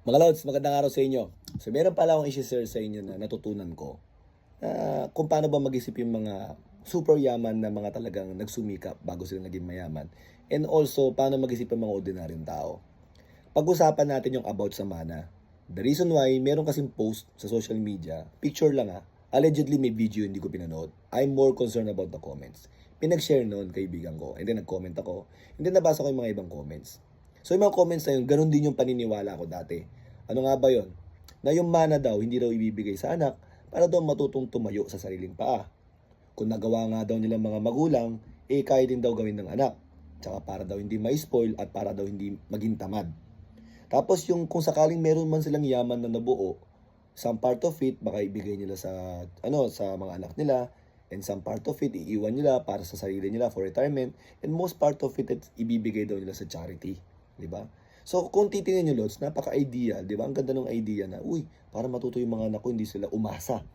Mga Lods, magandang araw sa inyo. So meron pala akong i-share sa inyo na natutunan ko na kung paano ba mag-isip yung mga super yaman na mga talagang nagsumikap bago sila naging mayaman. And also, paano mag-isip yung mga ordinaryong tao. Pag-usapan natin yung about sa mana. The reason why, meron kasing post sa social media, picture lang allegedly may video hindi ko pinanood. I'm more concerned about the comments. Pinag-share noon kaibigan ko, and then nag-comment ako, and then nabasa ko yung mga ibang comments. So yung mga comments na yun, ganun din yung paniniwala ko dati. Ano nga ba yun? Na yung mana daw, hindi daw ibibigay sa anak para daw matutong tumayo sa sariling paa. Kung nagawa nga daw nilang mga magulang, kaya din daw gawin ng anak. Tsaka para daw hindi ma-spoil at para daw hindi maging tamad. Tapos yung kung sakaling meron man silang yaman na nabuo, some part of it baka ibigay nila sa mga anak nila, and some part of it iiwan nila para sa sarili nila for retirement, and most part of it ibibigay daw nila sa charity, di ba? So kung titingnan niyo Lods, napaka-ideal, di ba? Ang ganda ng idea na, para matuto yung mga anak ko, hindi sila umasa.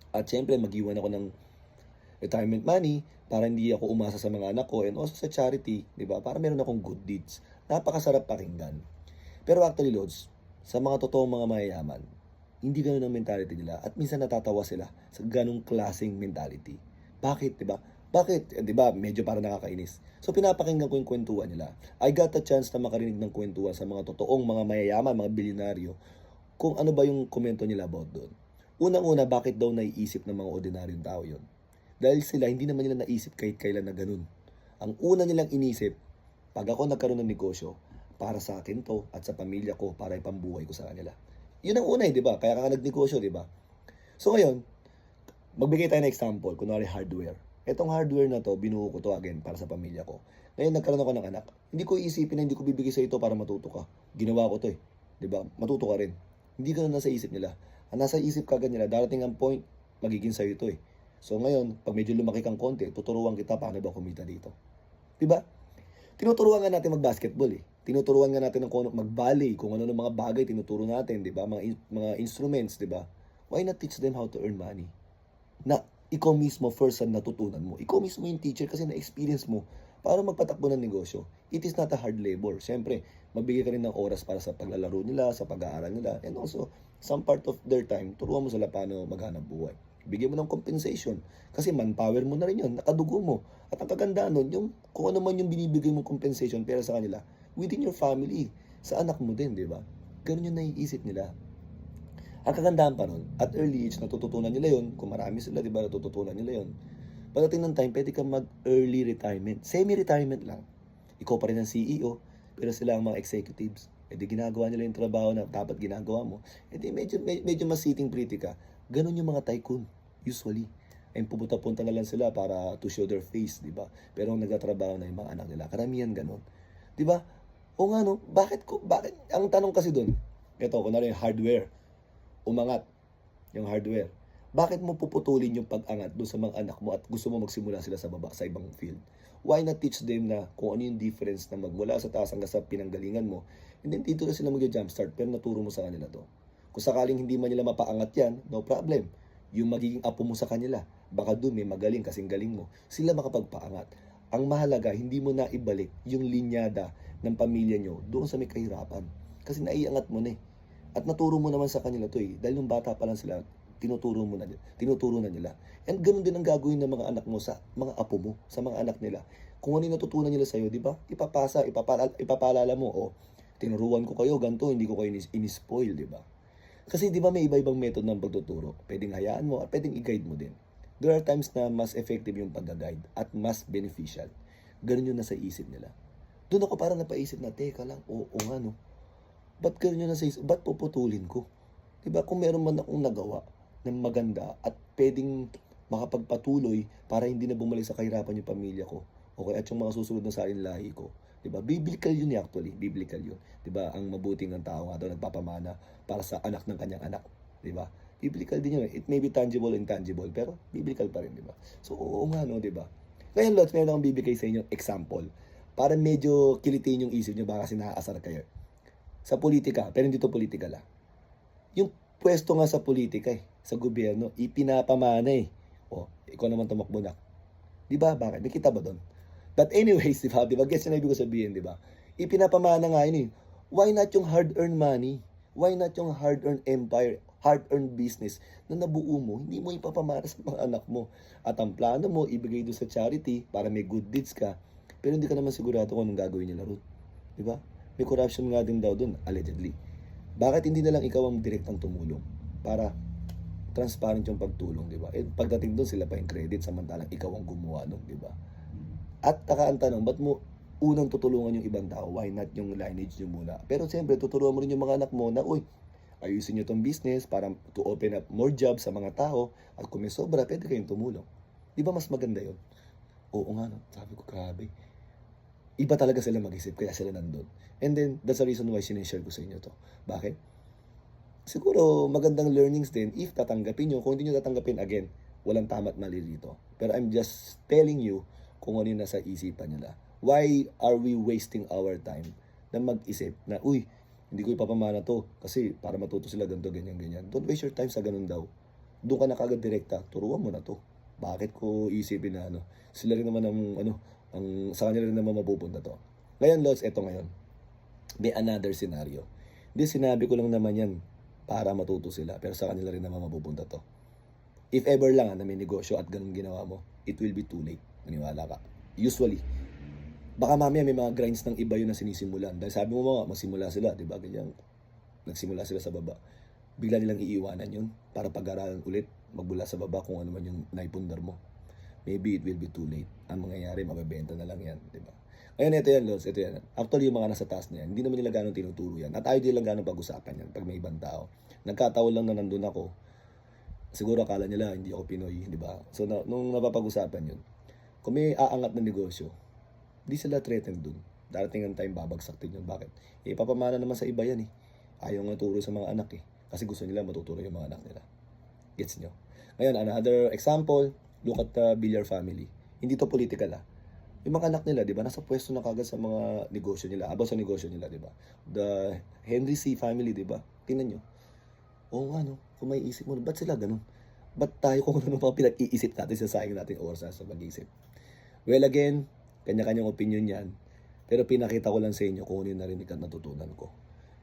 At syempre, mag-iwan ako ng retirement money para hindi ako umasa sa mga anak ko and also sa charity, di ba? Para meron akong good deeds. Napakasarap pakinggan. Pero actually, Lods, sa mga totoong mga mayayaman, hindi ganun ang mentality nila at minsan natatawa sila sa ganung klaseng mentality. Bakit, di ba? Bakit? Di ba, medyo para nakakainis. So, pinapakinggan ko yung kwentuhan nila. I got a chance na makarinig ng kwentuhan sa mga totoong mga mayayaman, mga bilyonaryo, kung ano ba yung komento nila about doon. Unang-una, bakit daw naiisip ng mga ordinaryong tao yun? Dahil sila, hindi naman nila naisip kahit kailan na ganun. Ang una nilang inisip, pag ako nagkaroon ng negosyo, para sa akin to at sa pamilya ko, para ipambuhay ko sa kanila. Yun ang una di ba? Kaya ka nagnegosyo, di ba? So ngayon, magbigay tayo ng example, kunwari hardware. Etong hardware na to, binuo ko to again para sa pamilya ko. Ngayon, nagkaroon ako ng anak. Hindi ko iisipin na hindi ko bibigay sa ito para matuto ka. Ginawa ko to eh. Di ba? Matuto ka rin. Hindi ganun nasa isip nila. Ang nasa isip kagad nila, darating ang point, magiging sa'yo ito eh. So ngayon, pag medyo lumaki kang konti, tuturuan kita paano ba kumita dito. Di ba? Tinuturuan nga natin mag-basketball eh. Tinuturuan nga natin ng kung ano, mag-volley, kung ano ng mga bagay tinuturo natin, 'di ba? Mga instruments, 'di ba? Why not teach them how to earn money? Na ikaw mismo first ang natutunan mo. Ikaw mismo yung teacher kasi na-experience mo para magpatakbo ng negosyo. It is not a hard labor. Siyempre, magbigay ka rin ng oras para sa paglalaro nila, sa pag-aaral nila, and also, some part of their time, turuan mo sila paano maghanap buhay. Bigyan mo ng compensation. Kasi manpower mo na rin yun, nakadugo mo. At ang kagandaan nun, yung, kung ano man yung binibigay mong compensation pero sa kanila, within your family, sa anak mo din, di ba? Ganun yung naiisip nila. Ang kagandahan pa nun, at early age, natututunan nila yun. Kung marami sila, di ba, natututunan nila yun. Pagdating ng time, pwede kang mag-early retirement. Semi-retirement lang. Ikaw pa rin ang CEO, pero sila ang mga executives. E di ginagawa nila yung trabaho na dapat ginagawa mo. E di medyo mas sitting pretty ka. Ganon yung mga tycoon, usually. Ay pupunta-punta na lang sila para to show their face, di ba? Pero nagtatrabaho na yung mga anak nila. Karamihan ganon. Di ba? O nga no, bakit? Ang tanong kasi doon, ito, kunwari yung hardware, umangat yung hardware. Bakit mo puputulin yung pag-angat doon sa mga anak mo at gusto mo magsimula sila sa baba, sa ibang field? Why not teach them na kung ano yung difference na magmula sa taas hanggang sa pinanggalingan mo, and then dito na sila mag-jumpstart, pero naturo mo sa kanila to. Kung sakaling hindi man nila mapaangat yan, no problem. Yung magiging apo mo sa kanila, baka doon may magaling kasing galing mo, sila makapagpaangat. Ang mahalaga, hindi mo na ibalik yung linyada ng pamilya nyo doon sa may kahirapan. Kasi naiangat mo na eh. At naturo mo naman sa kanila to eh. Dahil nung bata pa lang sila, tinuturo na nila. And ganoon din ang gagawin ng mga anak mo sa mga apo mo, sa mga anak nila. Kung ano yung natutunan nila sa'yo, di ba? Ipapaalala mo, tinuruan ko kayo, ganito, hindi ko kayo in-spoil, di ba? Kasi di ba may iba-ibang method ng pagtuturo? Pwedeng hayaan mo at pwedeng i-guide mo din. There are times na mas effective yung pag-guide at mas beneficial. Ganun yung nasa isip nila. Doon ako parang napaisip na, teka lang, oo nga no. Ba't ganun yung nasa isip? Ba't puputulin ko? Diba kung meron man akong nagawa ng maganda at pwedeng makapagpatuloy para hindi na bumalik sa kahirapan yung pamilya ko. Okay, at yung mga susunod na sa akin lahi ko. 'Di ba? Biblical 'yun actually, biblical 'yun. 'Di ba? Ang mabuting ng tao nga daw nagpapamana para sa anak ng kanyang anak, 'di ba? Biblical din 'yun. It may be tangible and intangible, pero biblical pa rin, 'di ba? So, oo nga no, 'di ba? Ngayon, Lods, meron akong bibigay sa inyo example para medyo kilitin yung isip niyo baka kasi nakakasar kayo. Sa politika, pero hindi to politika lang. Yung pwesto nga sa politika sa gobyerno, ipinapamana eh. O, ikaw naman tumakbo na. Di ba? Bakit? Nakita ba doon? But anyways, di ba? Guess yung ibig ko sabihin, di ba? Ipinapamana nga yun eh. Why not yung hard-earned money? Why not yung hard-earned empire, hard-earned business na nabuo mo, hindi mo ipapamana sa mga anak mo. At ang plano mo, ibigay doon sa charity para may good deeds ka, pero hindi ka naman sigurado kung anong gagawin nila ron. Di ba? May corruption nga din daw doon, allegedly. Bakit hindi na lang ikaw ang direktang tumulong para transparent yung pagtulong, di ba? Eh, pagdating doon, sila pa yung credit, samantalang ikaw ang gumawa nun, di ba? At ang tanong, ba't mo unang tutulungan yung ibang tao? Why not yung lineage nyo muna? Pero siyempre, tuturuan mo rin yung mga anak mo na, uy, ayusin nyo tong business para to open up more jobs sa mga tao at kung may sobra, pwede kayong tumulong. Di ba mas maganda yun? Oo nga, no? Sabi ko, grabe. Iba talaga sila mag-isip, kaya sila nandun. And then, that's the reason why sinishare ko sa inyo to. Bakit? Siguro, magandang learnings din if tatanggapin nyo. Kung hindi nyo tatanggapin, again, walang tama't mali dito. Pero I'm just telling you kung ano yung nasa isipan nila. Why are we wasting our time na mag-isip na, uy, hindi ko ipapamana to kasi para matuto sila ganito, ganyan, ganyan. Don't waste your time sa ganun daw. Doon ka na kagad direkta, turuan mo na to. Bakit ko isipin na sila rin naman sa kanila rin naman mapupunta to. Ngayon, Lods, eto ngayon. May another scenario. Hindi, sinabi ko lang naman yan para matuto sila, pero sa kanila rin naman mapupunta to. If ever lang na may negosyo at ganun ginawa mo, it will be too late. Maniwala ka. Usually, baka mamaya may mga grinds ng iba yun na sinisimulan. Dahil sabi mo mga, magsimula sila, di ba? Ganyan, nagsimula sila sa baba. Bigla nilang iiwanan yun para pag-aralan ulit, magbula sa baba kung ano man yung naipundar mo. Maybe it will be too late. Ang mangyayari, mabebenta na lang yan, di ba? Ngayon, ito yan, Lods, ito yan. Actually, yung mga nasa taas na yan, hindi naman nila ganun tinuturo yan. At ayaw din lang ganun pag-usapan yan pag may ibang tao. Nagkataon lang na nandun ako, siguro akala nila hindi ako Pinoy, di ba? So, nung napapag-usapan yun, kung may aangat na negosyo, di sila threatened dun. Darating ang time, babagsak din yun. Bakit? Ipapamana naman sa iba yan eh. Ayaw nga turo sa mga anak eh. Kasi gusto nila matuturo yung mga anak nila. Gets nyo? Ngayon, another example, look at the Villar family. Hindi to political ah. Yung mga anak nila, di ba, nasa pwesto na kagad sa mga negosyo nila, about sa negosyo nila, di ba? The Henry C. family, di ba? Tingnan nyo. Oo nga, no? Kung may isip mo, ba't sila ganun? Ba't tayo kung ano mga pinag-iisip natin, sasayang natin oras sa mag-isip? Well, again, kanya-kanyang opinion yan. Pero pinakita ko lang sa inyo kung ano yung narinig at natutunan ko.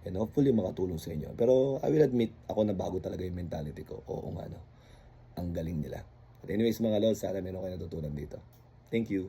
And hopefully makatulong sa inyo. Pero I will admit, ako na bago talaga yung mentality ko. Oo nga, no? Ang galing nila. But anyways, mga lods, sana meron kayo natutunan dito. Thank you.